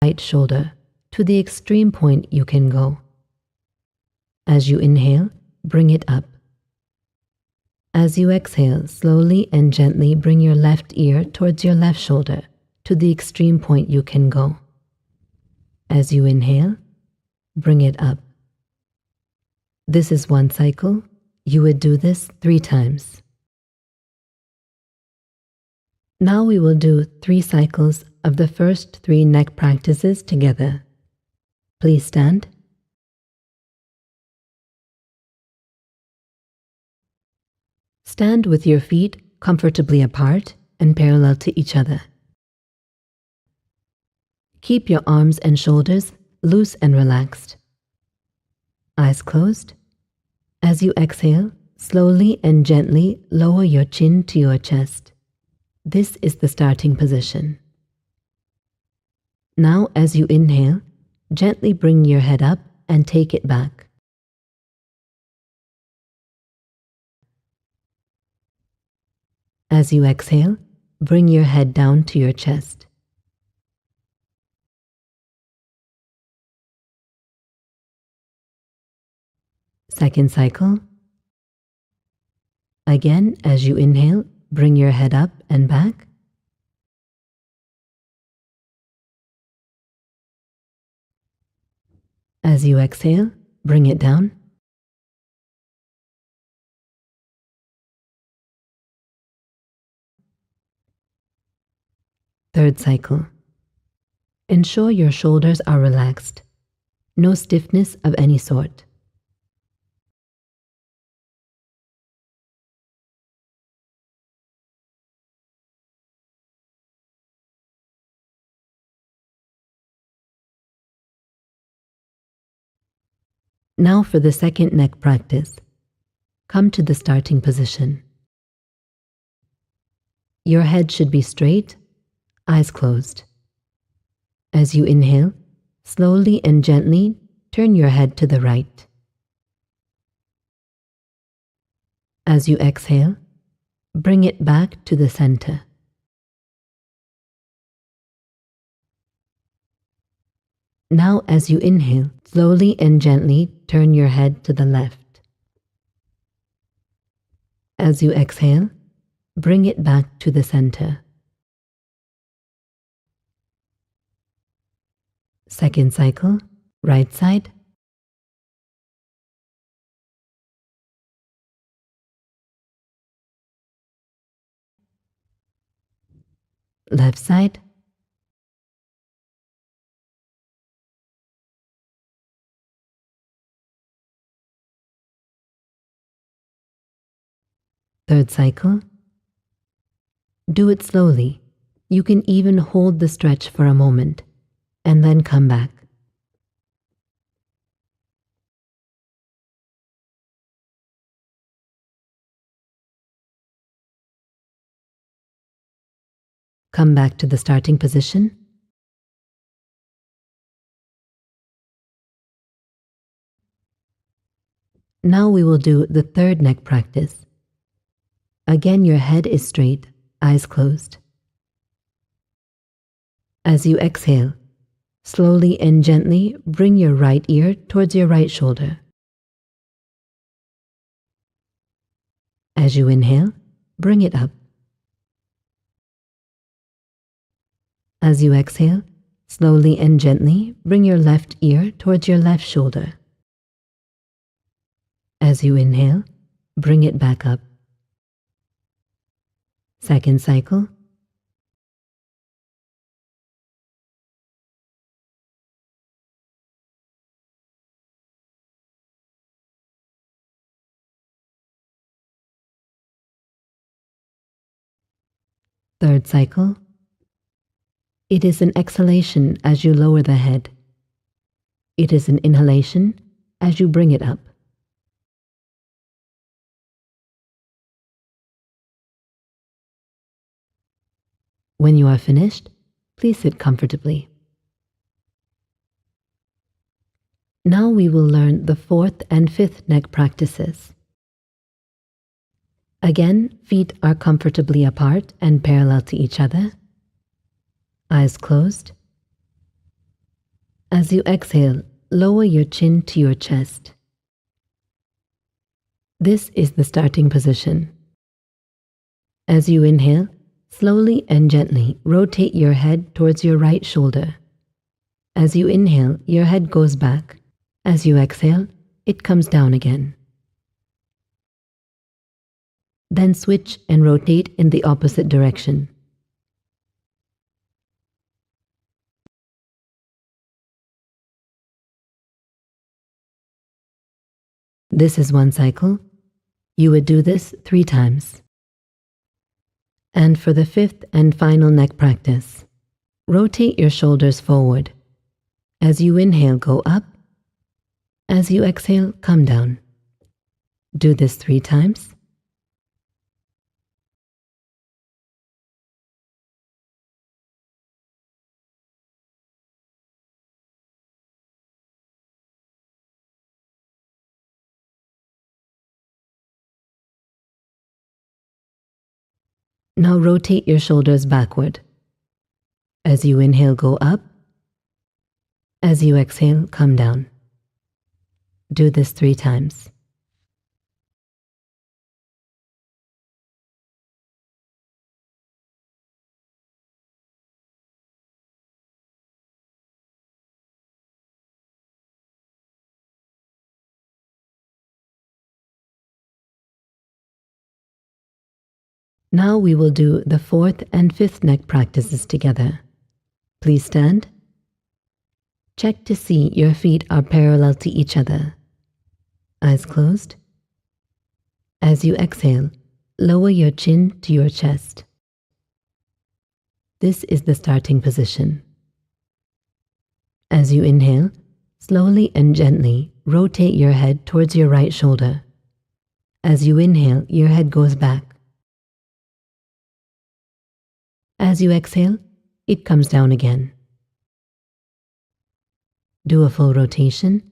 right shoulder to the extreme point you can go. As you inhale, bring it up. As you exhale, slowly and gently bring your left ear towards your left shoulder to the extreme point you can go. As you inhale, bring it up. This is one cycle. You would do this 3 times. Now we will do 3 cycles of the first 3 neck practices together. Please stand. Stand with your feet comfortably apart and parallel to each other. Keep your arms and shoulders loose and relaxed. Eyes closed. As you exhale, slowly and gently lower your chin to your chest. This is the starting position. Now, as you inhale, gently bring your head up and take it back. As you exhale, bring your head down to your chest. Second cycle. Again, as you inhale, bring your head up and back. As you exhale, bring it down. Third cycle. Ensure your shoulders are relaxed. No stiffness of any sort. Now for the second neck practice. Come to the starting position. Your head should be straight, eyes closed. As you inhale, slowly and gently turn your head to the right. As you exhale, bring it back to the center. Now, as you inhale, slowly and gently turn your head to the left. As you exhale, bring it back to the center. Second cycle, right side. Left side. Third cycle. Do it slowly. You can even hold the stretch for a moment and then come back. Come back to the starting position. Now we will do the third neck practice. Again, your head is straight, eyes closed. As you exhale, slowly and gently bring your right ear towards your right shoulder. As you inhale, bring it up. As you exhale, slowly and gently bring your left ear towards your left shoulder. As you inhale, bring it back up. Second cycle. Third cycle. It is an exhalation as you lower the head. It is an inhalation as you bring it up. When you are finished, please sit comfortably. Now we will learn the fourth and fifth neck practices. Again, feet are comfortably apart and parallel to each other. Eyes closed. As you exhale, lower your chin to your chest. This is the starting position. As you inhale, slowly and gently rotate your head towards your right shoulder. As you inhale, your head goes back. As you exhale, it comes down again. Then switch and rotate in the opposite direction. This is one cycle. You would do this 3 times. And for the 5th and final neck practice, rotate your shoulders forward. As you inhale, go up. As you exhale, come down. Do this 3 times. Now rotate your shoulders backward. As you inhale, go up. As you exhale, come down. Do this 3 times. Now we will do the 4th and 5th neck practices together. Please stand. Check to see your feet are parallel to each other. Eyes closed. As you exhale, lower your chin to your chest. This is the starting position. As you inhale, slowly and gently rotate your head towards your right shoulder. As you inhale, your head goes back. As you exhale, it comes down again. Do a full rotation,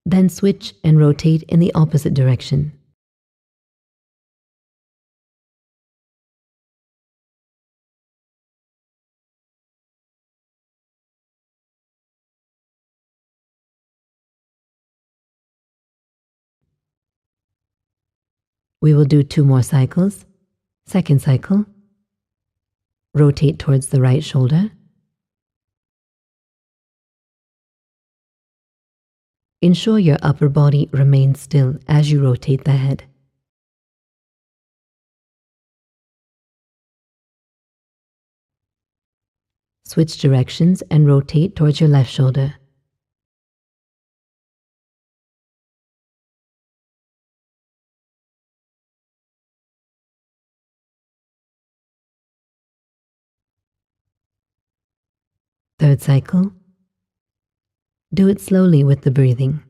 then switch and rotate in the opposite direction. We will do 2 more cycles. Second cycle, rotate towards the right shoulder. Ensure your upper body remains still as you rotate the head. Switch directions and rotate towards your left shoulder. Third cycle, do it slowly with the breathing.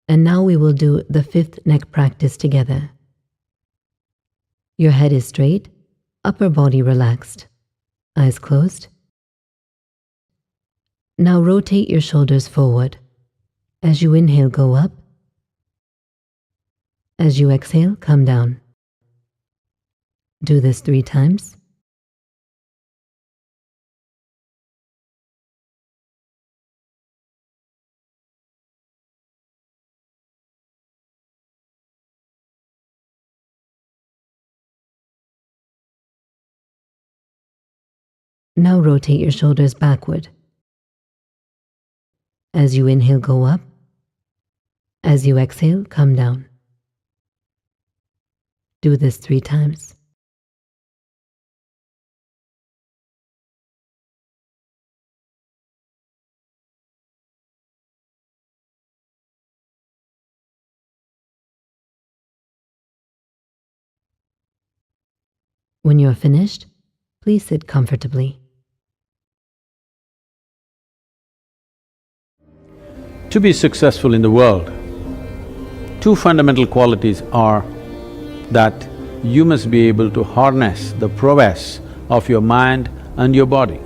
And now we will do the 5th neck practice together. Your head is straight, upper body relaxed, eyes closed. Now rotate your shoulders forward. As you inhale, go up. As you exhale, come down. Do this 3 times. Now rotate your shoulders backward. As you inhale, go up. As you exhale, come down. Do this 3 times. When you're finished, please sit comfortably. To be successful in the world, two fundamental qualities are that you must be able to harness the prowess of your mind and your body.